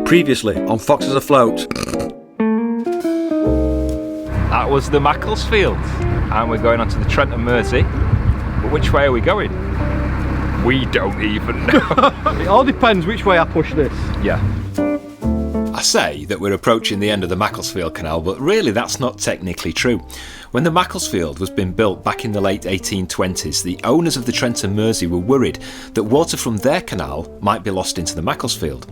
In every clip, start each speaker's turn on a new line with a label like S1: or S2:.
S1: Previously on Foxes Afloat.
S2: That was the Macclesfield, and we're going onto the Trent Mersey. But which way are we going? We don't even know.
S3: It all depends which way I push this.
S2: Yeah.
S4: I say that we're approaching the end of the Macclesfield Canal, but really that's not technically true. When the Macclesfield was being built back in the late 1820s, the owners of the Trent and Mersey were worried that water from their canal might be lost into the Macclesfield.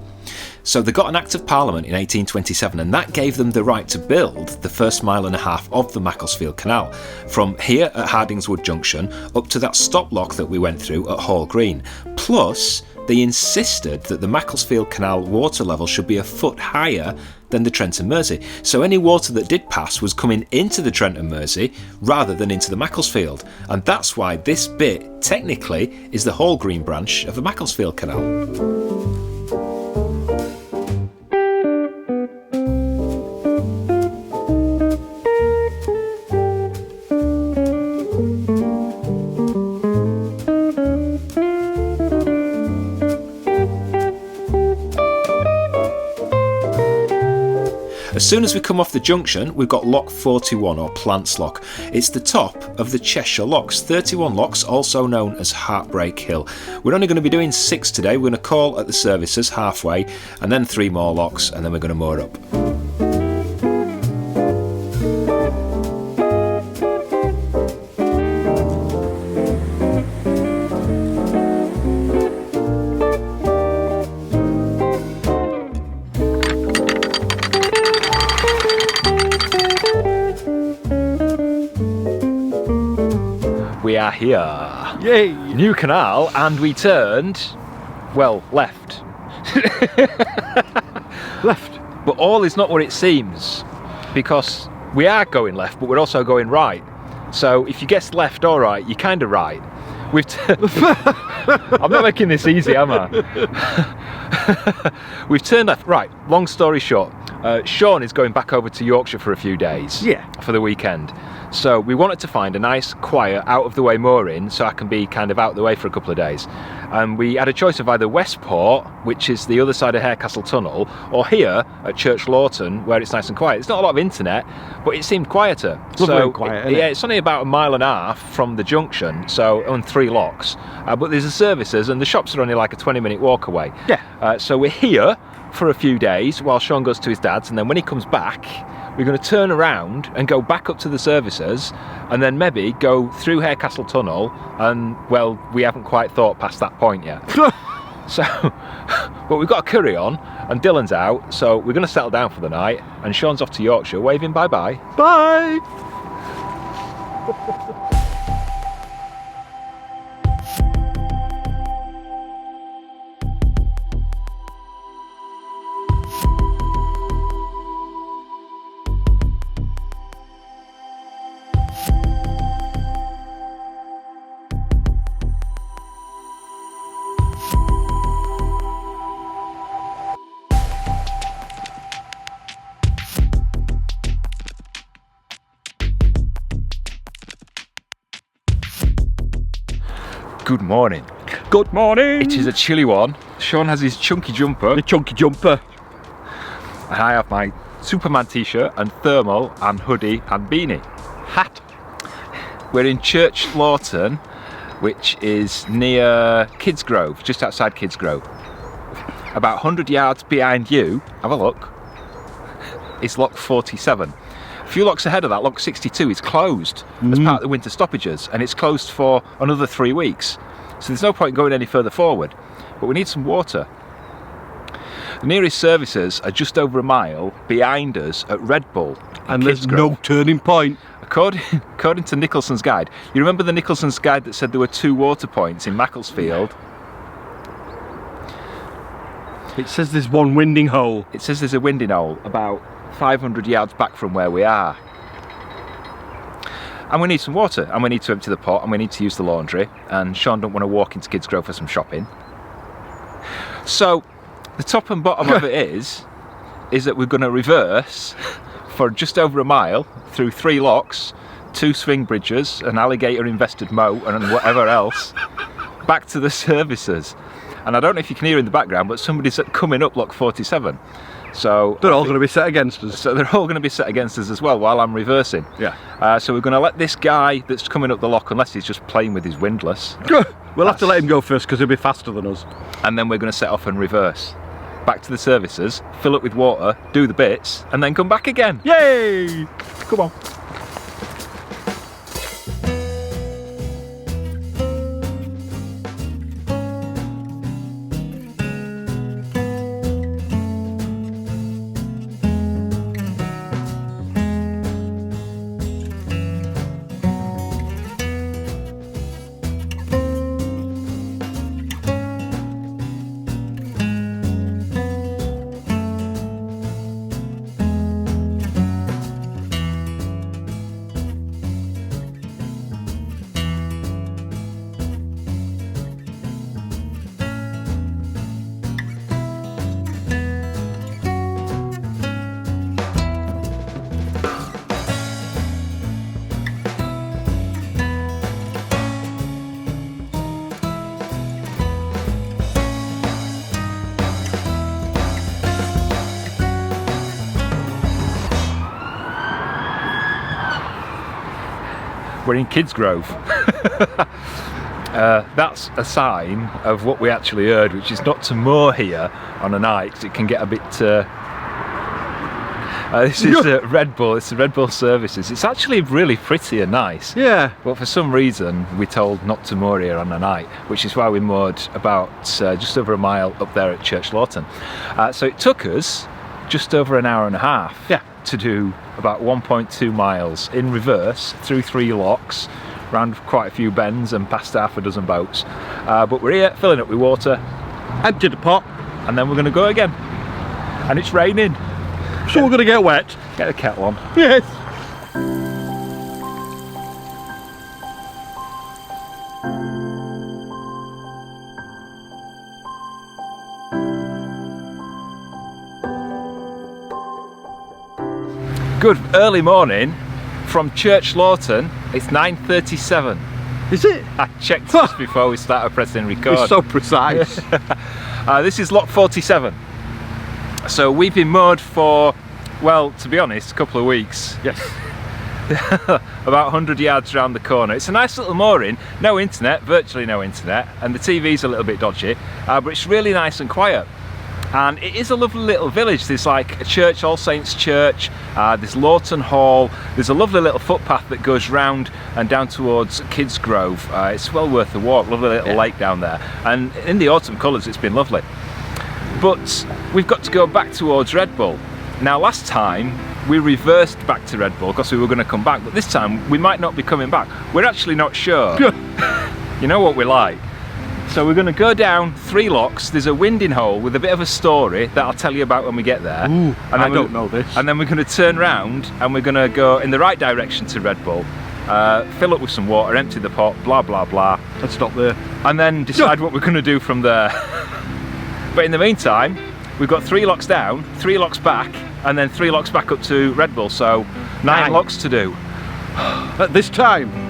S4: So they got an Act of Parliament in 1827, and that gave them the right to build the first mile and a half of the Macclesfield Canal, from here at Hardingswood Junction up to that stop lock that we went through at Hall Green. Plus, they insisted that the Macclesfield Canal water level should be a foot higher than the Trent and Mersey, so any water that did pass was coming into the Trent and Mersey rather than into the Macclesfield, and that's why this bit technically is the Hall Green branch of the Macclesfield Canal. As soon as we come off the junction, we've got Lock 41, or Plants Lock. It's the top of the Cheshire locks, 31 locks, also known as Heartbreak Hill. We're only going to be doing 6 today. We're going to call at the services halfway, and then 3 more locks, and then we're going to moor up.
S2: We are here.
S3: Yay!
S2: New canal, and we turned, well, left.
S3: Left.
S2: But all is not what it seems, because we are going left, but we're also going right. So if you guess left or right, you're kind of right. I'm not making this easy, am I? We've turned left. Right, long story short, Shaun is going back over to Yorkshire for a few days.
S3: Yeah.
S2: For the weekend. So we wanted to find a nice, quiet, out-of-the-way mooring so I can be kind of out of the way for a couple of days. And we had a choice of either Westport, which is the other side of Harecastle Tunnel, or here at Church Lawton, where it's nice and quiet. There's not a lot of internet, but it seemed quieter.
S3: Lovely and quiet, isn't it?
S2: Yeah, it's only about 1.5 miles from the junction, so on 3 locks. But there's the services, and the shops are only like a 20-minute walk away.
S3: Yeah.
S2: So we're here for a few days while Shaun goes to his dad's, and then when he comes back, we're going to turn around and go back up to the services, and then maybe go through Harecastle Tunnel, and, well, we haven't quite thought past that point yet. So, but we've got a curry on, and Dylan's out, so we're going to settle down for the night, and Shaun's off to Yorkshire, waving bye-bye.
S3: Bye!
S2: Good morning.
S3: Good morning!
S2: It is a chilly one. Shaun has his chunky jumper,
S3: The chunky jumper.
S2: and I have my Superman t-shirt and thermal and hoodie and beanie.
S3: Hat.
S2: We're in Church Lawton, which is near Kidsgrove, just outside Kidsgrove. About 100 yards behind you, have a look, is Lock 47. A few locks ahead of that, Lock 62, is closed as part of the winter stoppages, and it's closed for another 3 weeks. So there's no point going any further forward, but we need some water. The nearest services are just over 1 mile behind us at Red Bull.
S3: And there's no turning point.
S2: According to Nicholson's guide, you remember the Nicholson's guide that said there were 2 water points in Macclesfield?
S3: It says there's one winding hole.
S2: It says there's a winding hole about 500 yards back from where we are. And we need some water, and we need to empty the pot, and we need to use the laundry, and Shaun don't want to walk into Kidsgrove for some shopping. So the top and bottom of it is that we're going to reverse for just over 1 mile through 3 locks, 2 swing bridges, an alligator invested moat, and whatever else, back to the services. And I don't know if you can hear in the background, but somebody's coming up Lock 47. So
S3: They're all going to be set against us.
S2: So they're all going to be set against us as well while I'm reversing.
S3: Yeah.
S2: So we're going to let this guy that's coming up the lock, unless he's just playing with his windlass.
S3: We'll have to let him go first because he'll be faster than us.
S2: And then we're going to set off and reverse. Back to the services, fill up with water, do the bits, and then come back again.
S3: Yay!
S2: Come on. We're in Kids Grove. That's a sign of what we actually heard, which is not to moor here on a night, 'cause it can get a bit... this is Red Bull, it's the Red Bull services. It's actually really pretty and nice.
S3: Yeah.
S2: But for some reason, we're told not to moor here on a night, which is why we moored about just over a mile up there at Church Lawton. So it took us just over an hour and a half to do about 1.2 miles in reverse through 3 locks, round quite a few bends and past half a dozen boats. But we're here filling up with water,
S3: Empty the pot.
S2: and then we're going to go again. And it's raining.
S3: So we're going to get wet.
S2: Get the kettle on.
S3: Yes.
S2: Good early morning from Church Lawton. It's 9:37.
S3: Is it?
S2: I checked just before we started pressing record.
S3: It's so precise.
S2: This is Lock 47. So we've been moored for, well, to be honest, a couple of weeks.
S3: Yes.
S2: About 100 yards around the corner. It's a nice little mooring, no internet, virtually no internet, and the TV's a little bit dodgy, but it's really nice and quiet. And it is a lovely little village. There's like a church, All Saints Church, there's Lawton Hall, there's a lovely little footpath that goes round and down towards Kids Grove. It's well worth the walk, lovely little lake down there. And in the autumn colours, it's been lovely. But we've got to go back towards Red Bull. Now last time, we reversed back to Red Bull because we were going to come back, but this time we might not be coming back. We're actually not sure. You know what we're like. So we're going to go down 3 locks. There's a winding hole with a bit of a story that I'll tell you about when we get there.
S3: Ooh,
S2: and
S3: I don't know this.
S2: And then we're going to turn round and we're going to go in the right direction to Red Bull, fill up with some water, empty the pot, blah blah blah.
S3: Let's stop there.
S2: And then decide what we're going to do from there. But in the meantime, we've got 3 locks down, 3 locks back, and then 3 locks back up to Red Bull. So 9 locks to do.
S3: At this time.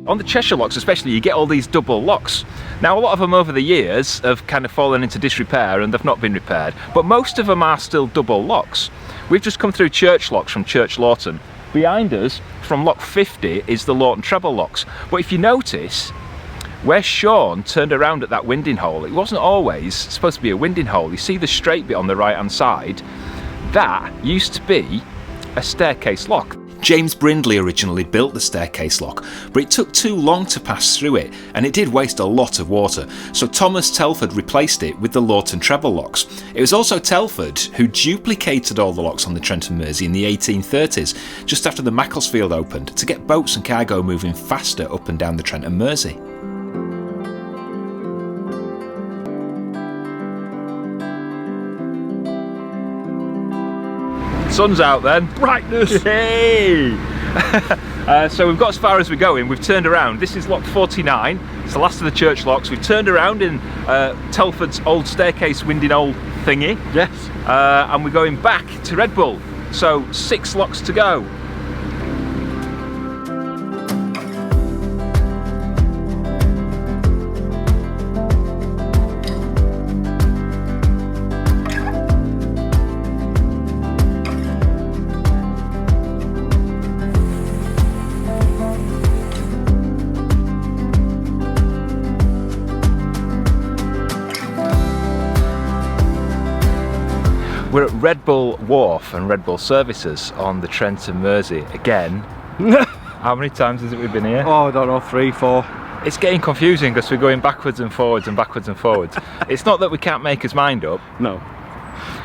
S2: On the Cheshire locks especially, you get all these double locks. Now a lot of them over the years have kind of fallen into disrepair and they've not been repaired, but most of them are still double locks. We've just come through Church locks from Church Lawton. Behind us, from lock 50, is the Lawton treble locks. But if you notice, where Shaun turned around at that winding hole, it wasn't always supposed to be a winding hole. You see the straight bit on the right hand side? That used to be a staircase lock.
S4: James Brindley originally built the staircase lock, but it took too long to pass through it and it did waste a lot of water, so Thomas Telford replaced it with the Lawton treble locks. It was also Telford who duplicated all the locks on the Trent Mersey in the 1830s, just after the Macclesfield opened, to get boats and cargo moving faster up and down the Trent Mersey.
S2: Sun's out then.
S3: Brightness!
S2: Hey! So we've got as far as we're going. We've turned around. This is lock 49. It's the last of the church locks. We've turned around in Telford's old staircase winding hole thingy.
S3: Yes.
S2: And we're going back to Red Bull. So 6 locks to go. We're at Red Bull Wharf and Red Bull Services on the Trent Mersey again. How many times has it we've been here?
S3: Oh, I don't know, 3, 4.
S2: It's getting confusing because we're going backwards and forwards and backwards and forwards. It's not that we can't make his mind up.
S3: No,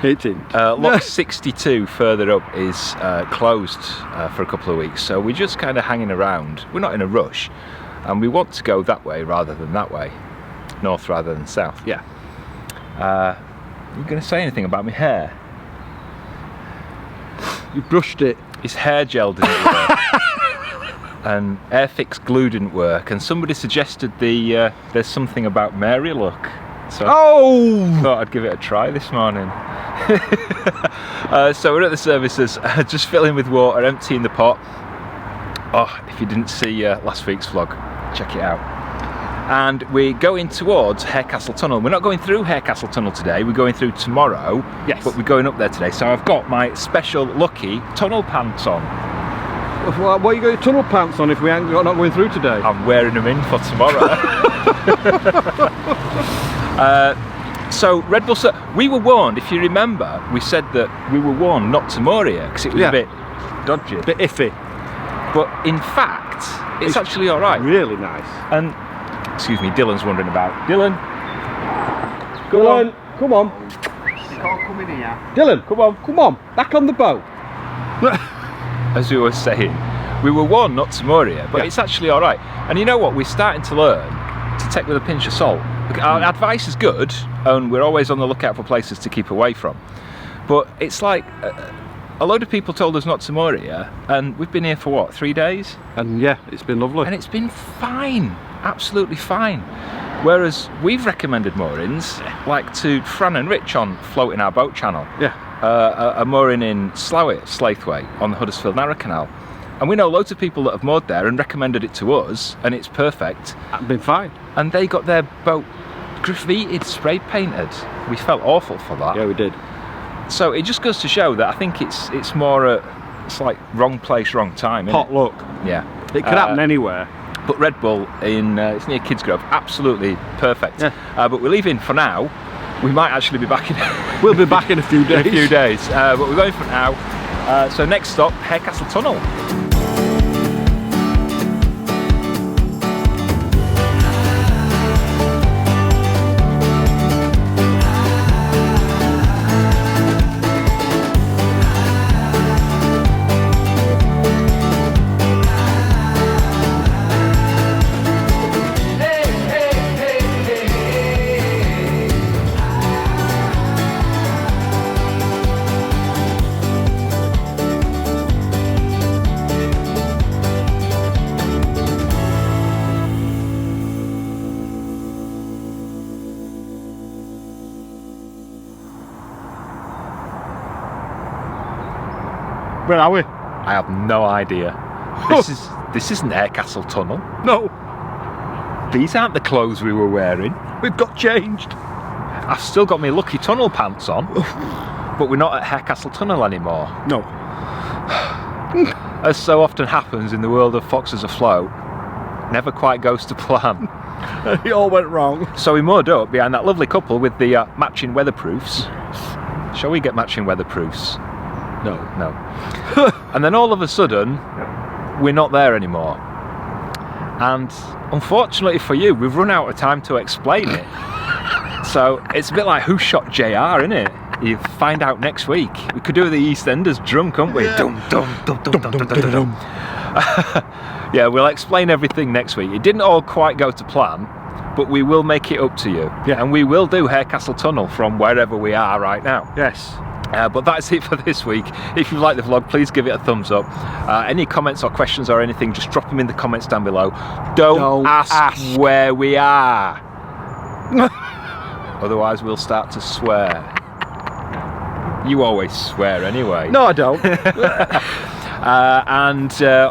S3: it isn't.
S2: Lock 62 further up is closed for a couple of weeks, so we're just kind of hanging around. We're not in a rush, and we want to go that way rather than that way, north rather than south.
S3: Yeah.
S2: You going to say anything about my hair?
S3: You brushed it.
S2: His hair gel didn't work, and Airfix glue didn't work, and somebody suggested there's something about Mary look. So I thought I'd give it a try this morning. So we're at the services, just filling with water, emptying the pot. Oh, if you didn't see last week's vlog, check it out. And we're going towards Harecastle Tunnel. We're not going through Harecastle Tunnel today, we're going through tomorrow.
S3: Yes.
S2: But we're going up there today. So I've got my special lucky tunnel pants on.
S3: What are you going to tunnel pants on if we ain't not going through today?
S2: I'm wearing them in for tomorrow. So Red Bull, we were warned, if you remember, we said that we were warned not to moor here because it was a bit dodgy.
S3: A bit iffy.
S2: But in fact, it's actually all right.
S3: Really nice.
S2: And, excuse me, Dylan's wandering about. Dylan!
S3: Dylan, come on.
S5: You can't come in here.
S3: Dylan, come on, back on the boat.
S2: As we were saying, we were warned not to moor here, but it's actually all right. And you know what? We're starting to learn to take with a pinch of salt. Our advice is good, and we're always on the lookout for places to keep away from. But it's like a load of people told us not to moor here, and we've been here for what, 3 days?
S3: And yeah, it's been lovely.
S2: And it's been fine, absolutely fine. Whereas we've recommended moorings, like to Fran and Rich on Floating Our Boat channel.
S3: Yeah.
S2: A mooring in Slowett, Slaithway, on the Huddersfield Narrow Canal. And we know loads of people that have moored there and recommended it to us, and it's perfect.
S3: It's been fine.
S2: And they got their boat graffitied, spray painted. We felt awful for that.
S3: Yeah, we did.
S2: So it just goes to show that I think it's more it's like wrong place, wrong time. Isn't
S3: Pot
S2: it?
S3: luck.
S2: Yeah.
S3: It could happen anywhere.
S2: But Red Bull it's near Kidsgrove, absolutely perfect.
S3: Yeah.
S2: But we're leaving for now. We might actually be back in.
S3: We'll be back in a few days.
S2: In a few days. But we're going for now. So next stop, Harecastle Tunnel.
S3: Where are we?
S2: I have no idea. This isn't Harecastle Tunnel.
S3: No,
S2: These aren't the clothes we were wearing.
S3: we've got changed.
S2: I've still got my lucky tunnel pants on, but we're not at Harecastle Tunnel anymore.
S3: No.
S2: As so often happens in the world of Foxes Afloat, never quite goes to plan.
S3: It all went wrong.
S2: So we moored up behind that lovely couple with the matching weatherproofs. Shall we get matching weatherproofs?
S3: No.
S2: No. And then all of a sudden, we're not there anymore. And unfortunately for you, we've run out of time to explain it. So it's a bit like Who Shot JR, isn't it? You find out next week. We could do the EastEnders drum, couldn't we?
S3: Yeah.
S2: Dum, dum, dum, dum, dum, dum, dum, dum. Yeah, we'll explain everything next week. It didn't all quite go to plan, but we will make it up to you.
S3: Yeah.
S2: And we will do Harecastle Tunnel from wherever we are right now.
S3: Yes.
S2: But that's it for this week. If you like the vlog, please give it a thumbs up. Any comments or questions or anything, just drop them in the comments down below. Don't ask where we are. Otherwise we'll start to swear. You always swear anyway.
S3: No, I don't.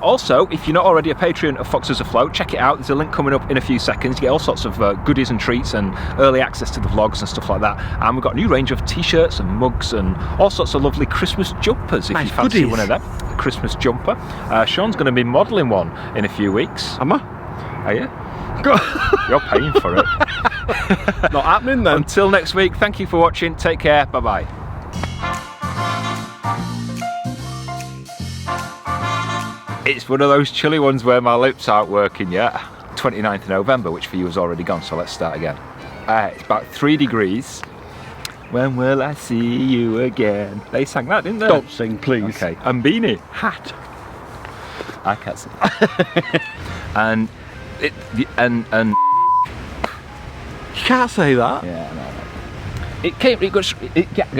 S2: Also, if you're not already a patron of Foxes Afloat, check it out. There's a link coming up in a few seconds. You get all sorts of goodies and treats and early access to the vlogs and stuff like that. And we've got a new range of t-shirts and mugs and all sorts of lovely Christmas jumpers if
S3: Nice
S2: you fancy
S3: goodies.
S2: one of them. A Christmas jumper. Shaun's going to be modelling one in a few weeks.
S3: Am I?
S2: Are you? You're paying for it.
S3: Not happening then.
S2: Until next week, thank you for watching. Take care. Bye-bye. It's one of those chilly ones where my lips aren't working yet. 29th of November, which for you is already gone, so let's start again. It's about 3 degrees. When will I see you again? They sang that, didn't they?
S3: Don't sing, please.
S2: Okay. And beanie.
S3: Hat.
S2: I can't sing. and
S3: You can't say that.
S2: yeah,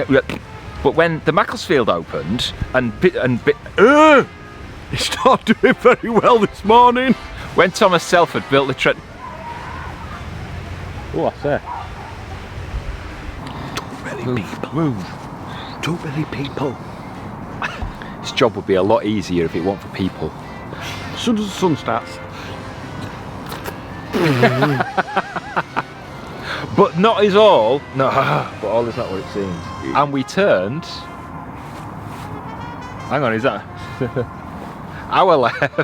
S2: no. But when the Macclesfield opened
S3: It's not doing very well this morning.
S2: when Thomas Selford built the Trent.
S3: Oh, I say. Too many people. Too many people.
S2: His job would be a lot easier if it weren't for people.
S3: As soon as the sun starts.
S2: But not is all. No, but all is not what it seems. And we turned. Hang on, is that our left?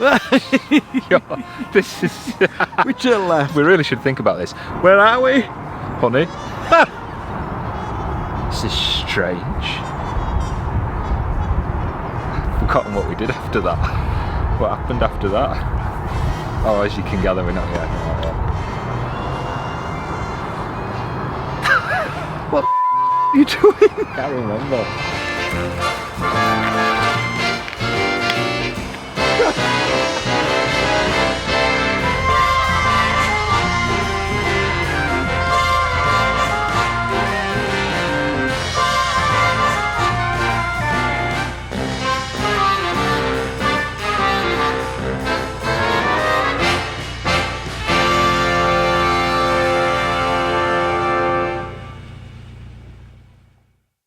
S2: This is.
S3: We to the left.
S2: We really should think about this,
S3: Where are we?
S2: honey. This is strange. Forgotten what we did after that. What happened after that? Oh, as you can gather, we're not yet.
S3: What are you doing?
S2: Can't remember.